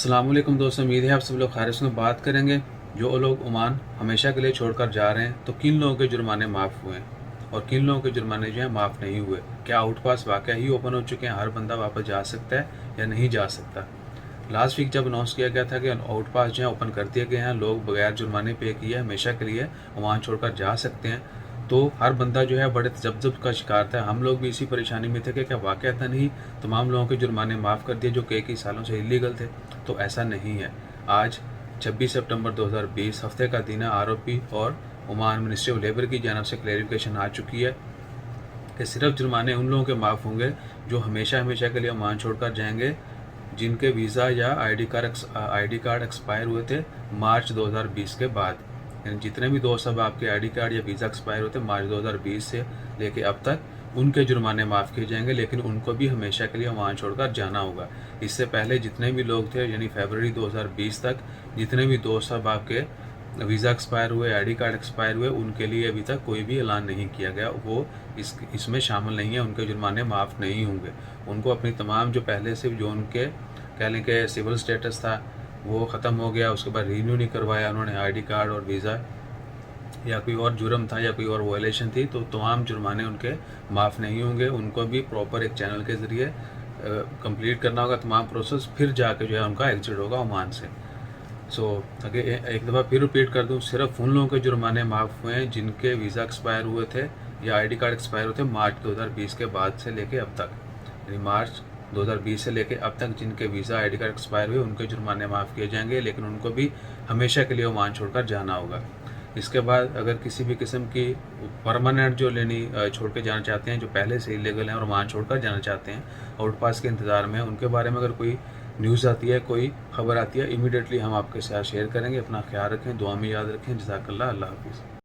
अस्सलाम वालेकुम दोस्तों, उम्मीद है आप सब लोग खैरियत से। बात करेंगे जो लोग ओमान हमेशा के लिए छोड़कर जा रहे हैं तो किन लोगों के जुर्माने माफ़ हुए हैं और किन लोगों के जुर्माने जो हैं माफ़ नहीं हुए। क्या आउटपास वाकई ही ओपन हो चुके हैं, हर बंदा वापस जा सकता है या नहीं जा सकता। लास्ट वीक जब अनाउंस किया गया था कि आउटपास जो है ओपन कर दिए गए हैं, लोग बगैर जुर्माने पे किए हमेशा के लिए ओमान छोड़कर जा सकते हैं, तो हर बंदा जो है बड़े तजब्जुब का शिकार था। हम लोग भी इसी परेशानी में थे कि क्या वाक़ई नहीं तमाम लोगों के जुर्माने माफ़ कर दिए जो कई सालों से इलीगल थे। तो ऐसा नहीं है। आज 26 सितंबर 2020 हफ्ते का दिन है। आरओपी और ओमान मिनिस्ट्री ऑफ लेबर की जानब से क्लेरिफिकेशन आ चुकी है कि सिर्फ जुर्माने उन लोगों के माफ़ होंगे जो हमेशा हमेशा के लिए ओमान छोड़कर जाएंगे, जिनके वीज़ा या आईडी कार्ड एक्सपायर हुए थे मार्च 2020 के बाद। यानी जितने भी दोस्त अब आपके आईडी कार्ड या वीज़ा एक्सपायर होते मार्च 2020 से लेके अब तक, उनके जुर्माने माफ़ किए जाएंगे, लेकिन उनको भी हमेशा के लिए वहाँ छोड़कर जाना होगा। इससे पहले जितने भी लोग थे, यानी फरवरी 2020 तक जितने भी दोस्त अब आपके वीज़ा एक्सपायर हुए, आईडी कार्ड एक्सपायर हुए, उनके लिए अभी तक कोई भी ऐलान नहीं किया गया, वो इसमें शामिल नहीं है, उनके जुर्माने माफ़ नहीं होंगे। उनको अपनी तमाम जो पहले से जो उनके कह लें कि सिविल स्टेटस था वो ख़त्म हो गया, उसके बाद रीन्यू नहीं करवाया उन्होंने आईडी कार्ड और वीज़ा, या कोई और जुर्म था या कोई और वायलेशन थी, तो तमाम जुर्माने उनके माफ़ नहीं होंगे। उनको भी प्रॉपर एक चैनल के ज़रिए कंप्लीट करना होगा तमाम प्रोसेस, फिर जाके जो है उनका एग्जिट होगा ओमान से। अगर एक दफ़ा फिर रिपीट कर दूं, सिर्फ उन लोगों के जुर्माने माफ़ हुए हैं जिनके वीज़ा एक्सपायर हुए थे या आईडी कार्ड एक्सपायर हुए थे मार्च 2020 के बाद से लेके अब तक। यानी मार्च 2020 से लेके अब तक जिनके वीज़ा आईडी कार्ड एक्सपायर हुए उनके जुर्माने माफ़ किए जाएंगे, लेकिन उनको भी हमेशा के लिए ओमान छोड़कर जाना होगा। इसके बाद अगर किसी भी किस्म की परमानेंट जो छोड़ के जाना चाहते हैं, जो पहले से इलीगल हैं और ओमान छोड़कर जाना चाहते हैं, आउटपास के इंतज़ार में, उनके बारे में अगर कोई न्यूज़ आती है, कोई खबर आती है, इमीडिएटली हम आपके साथ शेयर करेंगे। अपना ख्याल रखें, दुआ में याद रखें। जज़ाकल्लाह, अल्लाह हाफ़िज़।